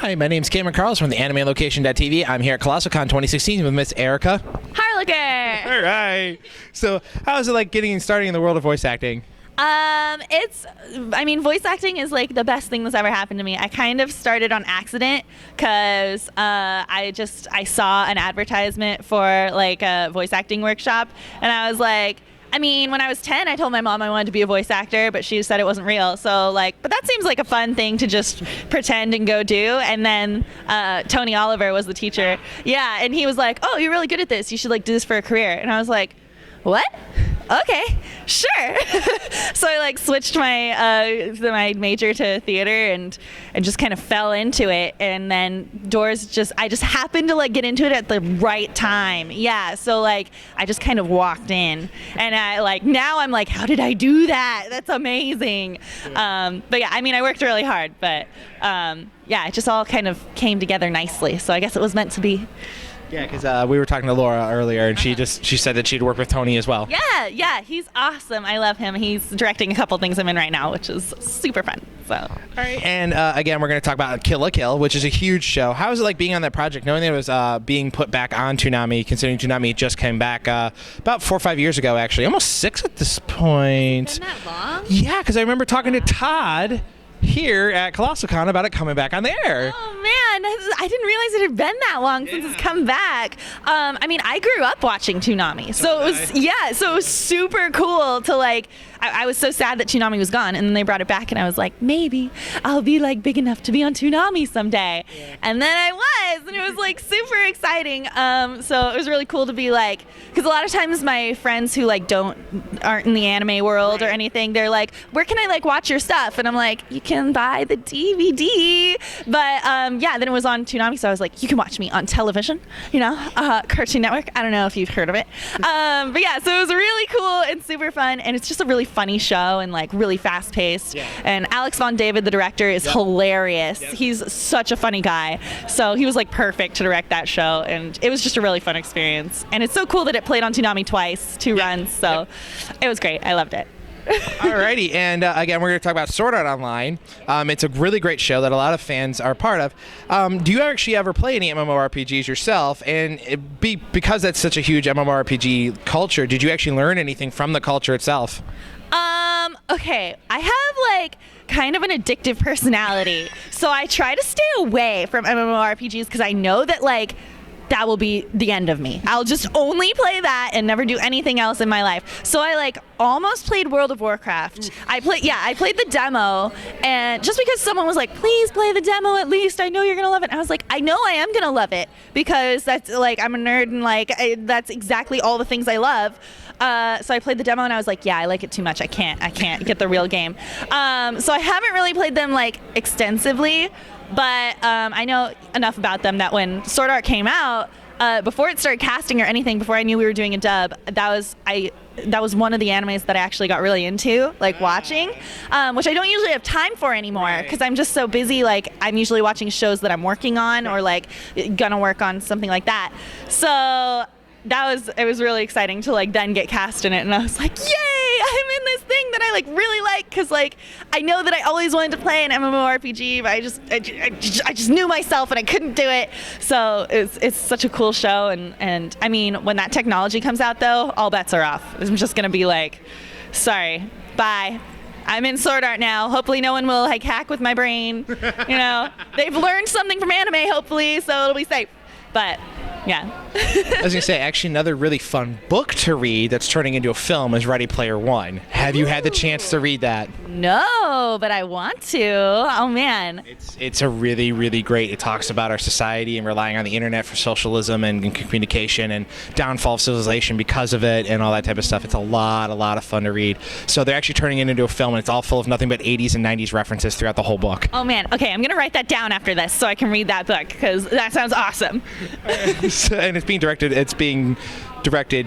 Hi, my name's Cameron Carlson from the AnimeLocation.tv. I'm here at Colossalcon 2016 with Miss Erika Harlacher. All right. So, how is it like starting in the world of voice acting? Voice acting is like the best thing that's ever happened to me. I kind of started on accident because I saw an advertisement for like a voice acting workshop, and I was like, when I was 10, I told my mom I wanted to be a voice actor, but she said it wasn't real. So but that seems like a fun thing to just pretend and go do. And then Tony Oliver was the teacher. Yeah, and he was like, "Oh, you're really good at this. You should do this for a career." And I was like, "What? Okay, sure." So I switched my major to theater and just kind of fell into it, and then I just happened to get into it at the right time. Yeah, so I just kind of walked in, and now I'm like, how did I do that? That's amazing. But yeah, I worked really hard, but it just all kind of came together nicely. So I guess it was meant to be. Yeah, because we were talking to Laura earlier, and she said that she'd work with Tony as well. Yeah, he's awesome. I love him. He's directing a couple things I'm in right now, which is super fun. So. All right. And again, we're going to talk about Killick Hill, which is a huge show. How is it like being on that project, knowing that it was being put back on Toonami, considering Toonami just came back about 4 or 5 years ago, actually, almost 6 at this point. It's been that long? Yeah, because I remember talking to Todd here at Colossalcon about it coming back on the air. Oh man, I didn't realize it had been that long since it's come back. I grew up watching Toonami, so it was super cool to I was so sad that Toonami was gone, and then they brought it back, and I was like, maybe I'll be big enough to be on Toonami someday. Yeah. And then I was, and it was super exciting. So it was really cool to be because a lot of times my friends who aren't in the anime world or anything, they're like, where can I watch your stuff? And I'm like, you can buy the DVD. But then it was on Toonami, so I was like, you can watch me on television, Cartoon Network. I don't know if you've heard of it. But yeah, so it was really cool and super fun, and it's just a really funny show and really fast paced. Yeah. And Alex Von David, the director, is hilarious. Yep. He's such a funny guy. So he was perfect to direct that show, and it was just a really fun experience. And it's so cool that it played on Toonami twice, 2 runs. So it was great. I loved it. Alrighty, and again, we're going to talk about Sword Art Online. It's a really great show that a lot of fans are part of. Do you actually ever play any MMORPGs yourself? And because that's such a huge MMORPG culture, did you actually learn anything from the culture itself? Okay, I have kind of an addictive personality, so I try to stay away from MMORPGs because I know that that will be the end of me. I'll just only play that and never do anything else in my life. So I almost played World of Warcraft. I played the demo, and just because someone was like, please play the demo at least, I know you're gonna love it. And I was like, I know I am gonna love it because that's I'm a nerd and that's exactly all the things I love. So I played the demo and I was like, yeah, I like it too much. I can't get the real game. So I haven't really played them extensively, but I know enough about them that when Sword Art came out, before it started casting or anything, before I knew we were doing a dub, that was one of the animes that I actually got really into, watching, which I don't usually have time for anymore because I'm just so busy. I'm usually watching shows that I'm working on or gonna work on something like that. So it was really exciting to then get cast in it, and I was like, yay, I'm in this thing that I really like, because I know that I always wanted to play an MMORPG, but I just knew myself and I couldn't do it. So it's such a cool show, and when that technology comes out though, all bets are off. I'm just gonna be sorry, bye. I'm in Sword Art now. Hopefully no one will hack with my brain. They've learned something from anime, hopefully, so it'll be safe. But yeah. I was going to say, actually, another really fun book to read that's turning into a film is Ready Player One. Have you had the chance to read that? No, but I want to. Oh, man. It's a really, really great. It talks about our society and relying on the internet for socialism and communication and downfall of civilization because of it and all that type of stuff. It's a lot of fun to read. So they're actually turning it into a film, and it's all full of nothing but 80s and 90s references throughout the whole book. Oh, man. Okay, I'm going to write that down after this so I can read that book, because that sounds awesome. And it's being directed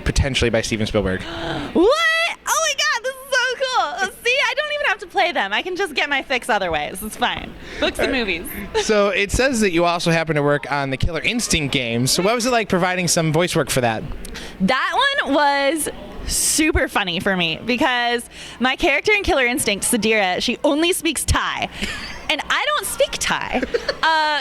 potentially by Steven Spielberg. What? Oh my God, this is so cool. See, I don't even have to play them. I can just get my fix other ways. It's fine. Books and movies. So it says that you also happen to work on the Killer Instinct games. So what was it like providing some voice work for that? That one was super funny for me because my character in Killer Instinct, Sadira, she only speaks Thai. and I don't speak Thai.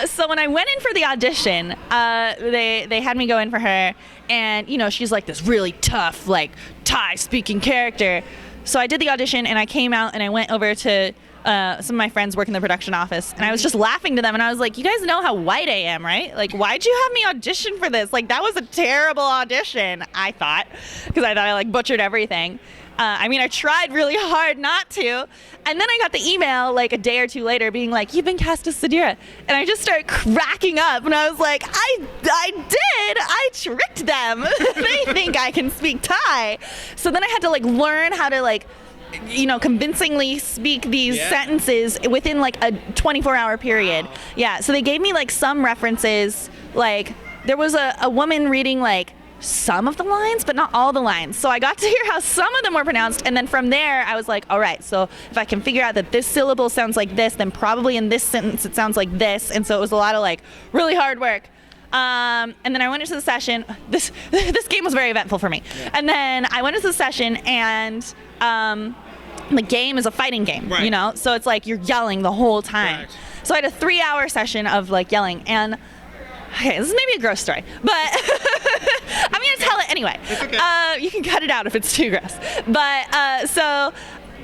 So when I went in for the audition, they had me go in for her, and you know, she's like this really tough, like Thai speaking character. So I did the audition, and I came out, and I went over to some of my friends work in the production office, and I was just laughing to them, and I was like, you guys know how white I am, right? Like, why'd you have me audition for this? Like, that was a terrible audition, I thought, because I thought I like butchered everything. I mean, I tried really hard not to. And then I got the email like a day or two later being like, you've been cast as Sadira. And I just started cracking up, and I was like, I tricked them. They think I can speak Thai. So then I had to like learn how to like, you know, convincingly speak these sentences within like a 24-hour period. Wow. Yeah, so they gave me like some references. Like there was a woman reading like some of the lines, but not all the lines. So I got to hear how some of them were pronounced, and then from there I was like, all right, so if I can figure out that this syllable sounds like this, then probably in this sentence it sounds like this. And so it was a lot of like really hard work. And then I went into the session. This game was very eventful for me. Yeah. And then I went into the session, and the game is a fighting game, right. You know? So it's like you're yelling the whole time. Right. So I had a 3-hour session of like yelling, and okay, this is maybe a gross story, but I'm going to tell it anyway. It's okay. You can cut it out if it's too gross. But so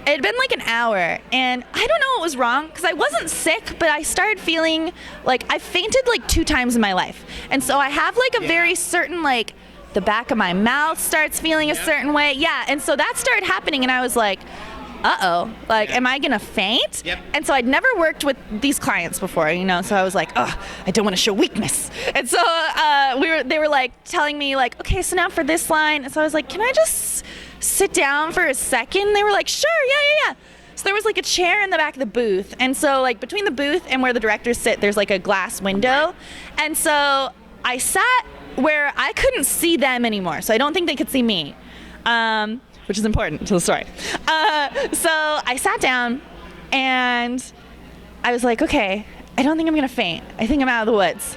it had been like an hour, and I don't know what was wrong, because I wasn't sick, but I started feeling like I fainted like 2 times in my life. And so I have like a very certain like, the back of my mouth starts feeling a certain way. Yeah, and so that started happening, and I was like, uh-oh, like, am I gonna faint? Yep. And so I'd never worked with these clients before, you know, so I was like, oh, I don't want to show weakness. And so they were like telling me like, okay, so now for this line. And so I was like, can I just sit down for a second? They were like, sure, yeah. So there was like a chair in the back of the booth. And so like between the booth and where the directors sit, there's like a glass window. And so I sat where I couldn't see them anymore. So I don't think they could see me. Which is important to the story. So I sat down, and I was like, okay, I don't think I'm gonna faint. I think I'm out of the woods.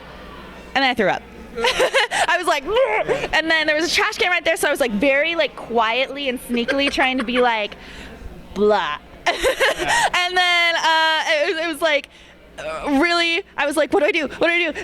And then I threw up. I was like, and then there was a trash can right there, so I was like very like quietly and sneakily trying to be like, blah. And then it was like, really, I was like, what do I do?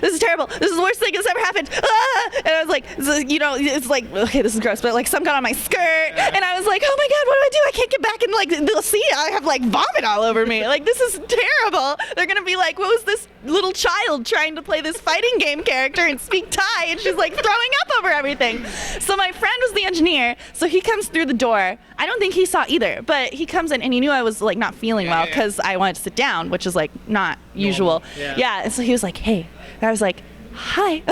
This is terrible. This is the worst thing that's ever happened. Ah! And I was like, you know, it's like, okay, this is gross, but like some got on my skirt, and I was like, oh my God, what do I do? I can't get back, and like they'll see I have like vomit all over me. Like, this is terrible. They're gonna be like, what was this little child trying to play this fighting game character and speak Thai, and she's like throwing up over everything. So my friend was the engineer, so he comes through the door. I don't think he saw either, but he comes in, and he knew I was like not feeling well because I wanted to sit down, which is like not usual. Yeah. And so he was like, hey. And I was like, hi.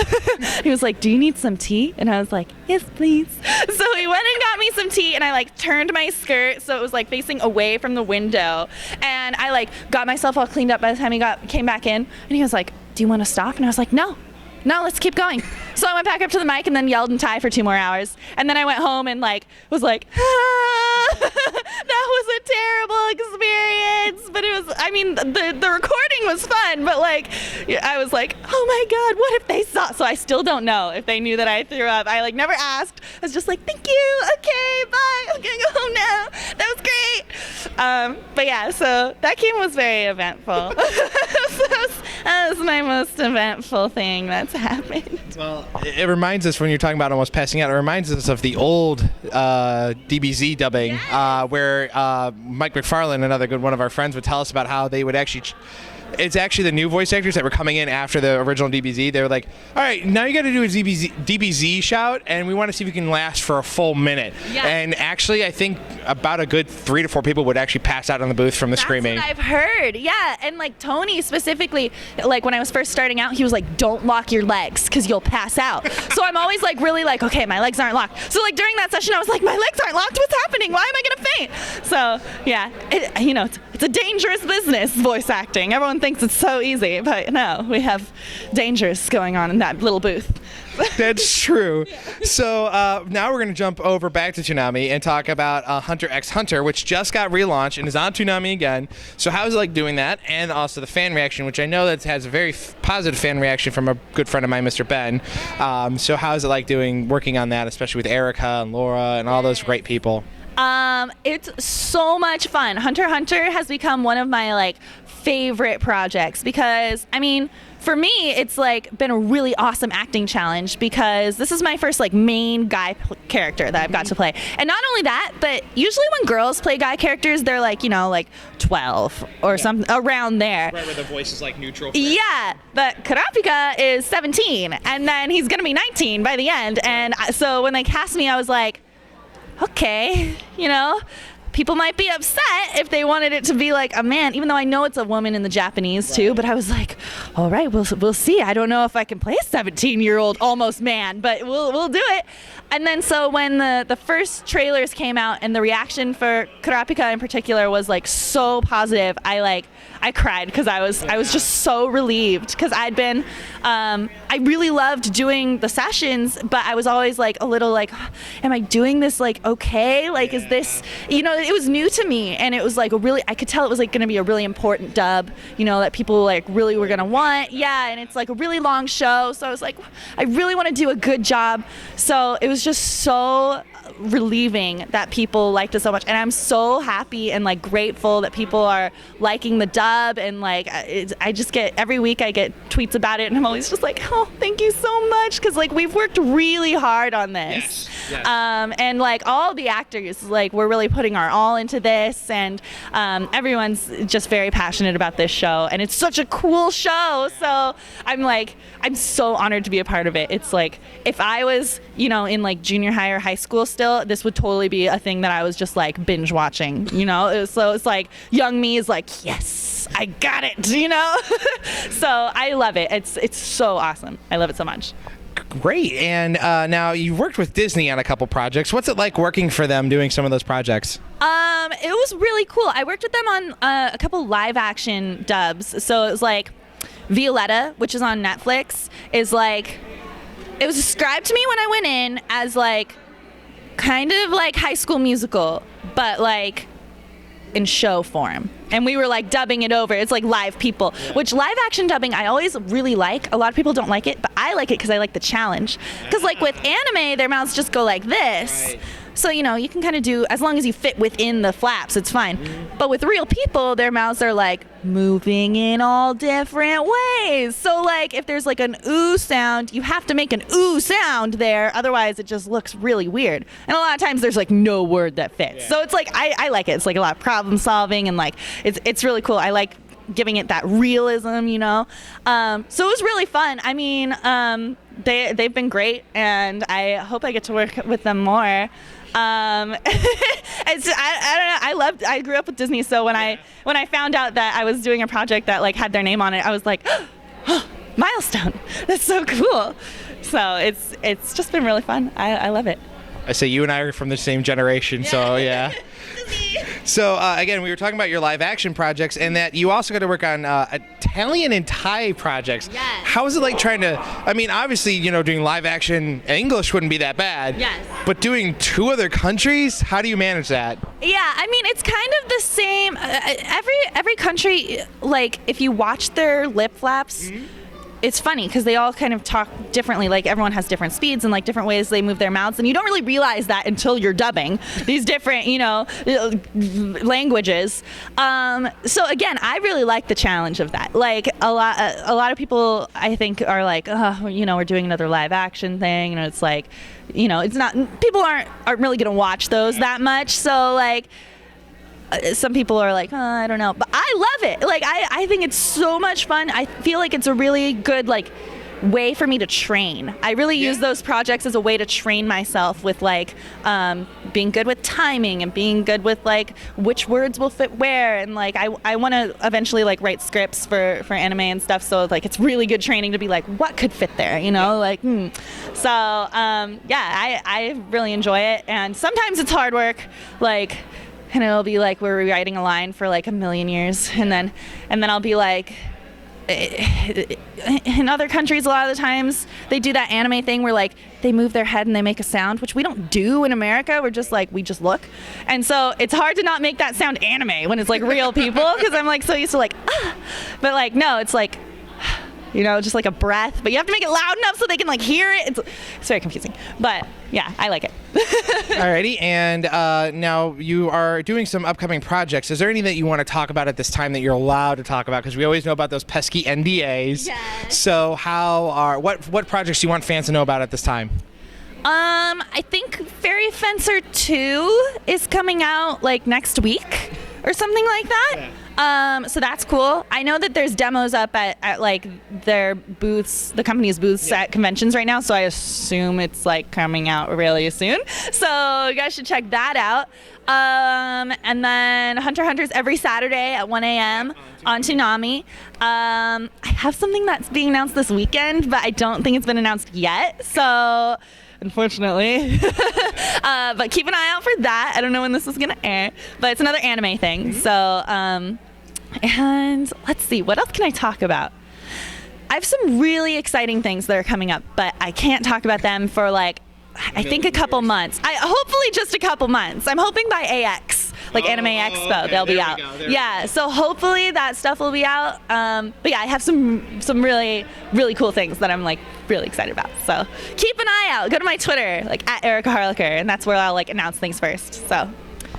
He was like, do you need some tea? And I was like, yes, please. So he went and got me some tea, and I like turned my skirt so it was like facing away from the window, and I like got myself all cleaned up by the time he came back in, and he was like, do you want to stop? And I was like, no, let's keep going. So I went back up to the mic and then yelled in Thai for 2 more hours. And then I went home and like was like, that was a terrible experience. But it was, I mean, the recording was fun, but like I was like, oh my God, what if they saw? So I still don't know if they knew that I threw up. I like never asked. I was just like, thank you. Okay, bye. I'm gonna go home now. That was great. But yeah, so that game was very eventful. That was my most eventful thing that's happened. Well, it reminds us, when you're talking about almost passing out, it reminds us of the old DBZ dubbing, where Mike McFarlane, another good one of our friends, would tell us about how they would actually it's actually the new voice actors that were coming in after the original DBZ. They were like, all right, now you got to do a DBZ shout, and we want to see if you can last for a full minute. Yeah. And actually, I think about a good 3 to 4 people would actually pass out on the booth from the screaming. That's what I've heard. Yeah, and like Tony specifically, like when I was first starting out, he was like, don't lock your legs because you'll pass out. So I'm always like really like, okay, my legs aren't locked. So like during that session, I was like, my legs aren't locked. What's happening? Why am I gonna faint? So yeah, it's a dangerous business, voice acting. Everyone thinks it's so easy, but no, we have dangers going on in that little booth. That's true. So now we're going to jump over back to Toonami and talk about Hunter x Hunter, which just got relaunched and is on Toonami again. So how is it like doing that? And also the fan reaction, which I know that has a very positive fan reaction from a good friend of mine, Mr. Ben. So how is it like working on that, especially with Erika and Laura and all those great people? It's so much fun. Hunter x Hunter has become one of my like favorite projects because, I mean, for me, it's like been a really awesome acting challenge because this is my first like main guy character that I've got to play. And not only that, but usually when girls play guy characters, they're like, you know, like 12 or something around there. Right, where the voice is like neutral. Yeah, but Karapika is 17 and then he's going to be 19 by the end. And so when they cast me, I was like, okay, you know, people might be upset if they wanted it to be like a man, even though I know it's a woman in the Japanese too. But I was like, all right, we'll see. I don't know if I can play a 17-year-old almost man, but we'll do it. And then so when the first trailers came out and the reaction for Karapika in particular was like so positive, I cried because I was just so relieved because I'd been I really loved doing the sessions, but I was always like a little like, am I doing this like okay? Like is this, you know, it was new to me and it was like I could tell it was like going to be a really important dub, you know, that people like really were going to want. Yeah, and it's like a really long show, so I was like, I really want to do a good job. So it was just so relieving that people liked it so much, and I'm so happy and like grateful that people are liking the dub, and like I just get every week I get tweets about it and I'm always just like, oh, thank you so much, because like we've worked really hard on this. Yes. And like all the actors, like we're really putting our all into this, and everyone's just very passionate about this show, and it's such a cool show, so I'm so honored to be a part of it. It's like if I was, you know, in like junior high or high school still, this would totally be a thing that I was just like binge watching, you know. So it's like young me is like, yes, I got it, you know. So I love it. It's so awesome. I love it so much. Great. And now you've worked with Disney on a couple projects. What's it like working for them, doing some of those projects? It was really cool. I worked with them on a couple live action dubs. So it was like Violetta, which is on Netflix, is like, it was described to me when I went in as like kind of like High School Musical, but like in show form. And we were like dubbing it over. It's like live people, which live action dubbing I always really like. A lot of people don't like it, but I like it because I like the challenge. Because like with anime, their mouths just go like this. Right. So, you know, you can kind of do, as long as you fit within the flaps, it's fine. But with real people, their mouths are like moving in all different ways. So like if there's like an ooh sound, you have to make an ooh sound there. Otherwise it just looks really weird. And a lot of times there's like no word that fits. Yeah. So it's like, I like it. It's like a lot of problem solving, and like it's really cool. I like giving it that realism, you know. So it was really fun. I mean, they've been great, and I hope I get to work with them more. I don't know. I grew up with Disney, so when I found out that I was doing a project that like had their name on it, I was like, oh, milestone. That's so cool. So it's just been really fun. I love it. I say you and I are from the same generation, so yeah. So again, we were talking about your live action projects, and that you also got to work on Italian and Thai projects. Yes. How is it like trying to, I mean, obviously, you know, doing live action English wouldn't be that bad. Yes. But doing two other countries, how do you manage that? Yeah, I mean, it's kind of the same. Every country, like if you watch their lip flaps, it's funny because they all kind of talk differently. Like everyone has different speeds and like different ways they move their mouths, and you don't really realize that until you're dubbing these different, you know, languages. So again, I really like the challenge of that. Like a lot of people I think are like, oh, you know, we're doing another live action thing, and it's like, you know, it's not, people aren't really gonna watch those that much. So like, some people are like, oh, I don't know, but I love it. Like I think it's so much fun. I feel like it's a really good like way for me to train. I really use those projects as a way to train myself with like being good with timing and being good with like which words will fit where, and like I want to eventually like write scripts for anime and stuff, so like it's really good training to be like, what could fit there, you know, like So yeah, I really enjoy it, and sometimes it's hard work, like, and it'll be like we're rewriting a line for like a million years, and then I'll be like, in other countries a lot of the times they do that anime thing where like they move their head and they make a sound, which we don't do in America. We're just like, we just look, and so it's hard to not make that sound anime when it's like real people, because I'm like so used to like but like no, it's like you know, just like a breath, but you have to make it loud enough so they can like hear it. It's very confusing, but yeah, I like it. Alrighty, and now you are doing some upcoming projects. Is there anything that you want to talk about at this time that you're allowed to talk about? Because we always know about those pesky NDAs. Yes. So what projects do you want fans to know about at this time? I think Fairy Fencer 2 is coming out like next week or something like that. Yeah. So that's cool. I know that there's demos up at like their booths, the company's booths at conventions right now, so I assume it's like coming out really soon. So you guys should check that out. And then Hunter x Hunter's every Saturday at 1 a.m. on Toonami. I have something that's being announced this weekend, but I don't think it's been announced yet. So unfortunately. But keep an eye out for that. I don't know when this is going to air, but it's another anime thing. So, and let's see, what else can I talk about? I have some really exciting things that are coming up, but I can't talk about them for like, I think a couple months. Hopefully just a couple months. I'm hoping by AX, like Anime Expo, okay, they'll be out. Yeah, so hopefully that stuff will be out. But yeah, I have some really, really cool things that I'm like really excited about. So keep an eye out. Go to my Twitter, like at Erika Harlacher, and that's where I'll like announce things first. So.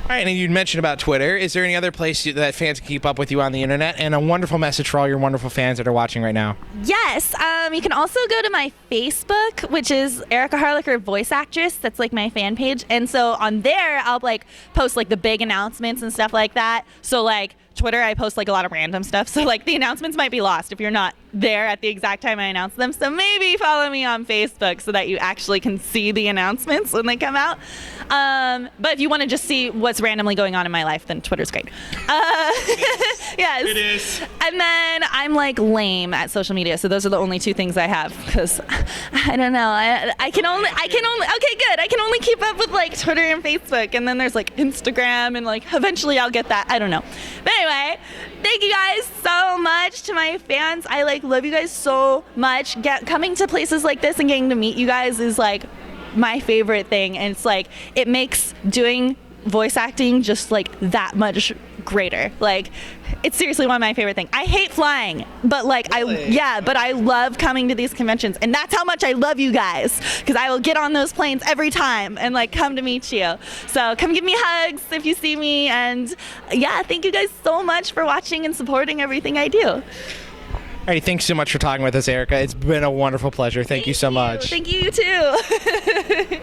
All right, and you mentioned about Twitter. Is there any other place that fans can keep up with you on the internet? And a wonderful message for all your wonderful fans that are watching right now. Yes, you can also go to my Facebook, which is Erika Harlacher Voice Actress. That's like my fan page. And so on there, I'll like post like the big announcements and stuff like that. So like Twitter, I post like a lot of random stuff. So like the announcements might be lost if you're not there at the exact time I announce them. So maybe follow me on Facebook so that you actually can see the announcements when they come out. But if you want to just see what's randomly going on in my life, then Twitter's great. Yes. It is. And then I'm like lame at social media. So those are the only two things I have because I don't know. I can only, okay, good. I can only keep up with like Twitter and Facebook. And then there's like Instagram and like eventually I'll get that. I don't know. But anyway, thank you guys so much to my fans. I like love you guys so much. Coming to places like this and getting to meet you guys is like my favorite thing, and it's like it makes doing voice acting just like that much greater. Like it's seriously one of my favorite things. I hate flying, but like but I love coming to these conventions, and that's how much I love you guys, because I will get on those planes every time and like come to meet you. So come give me hugs if you see me, and yeah, thank you guys so much for watching and supporting everything I do. All right, thanks so much for talking with us, Erika. It's been a wonderful pleasure. Thank you so much. Thank you, you too.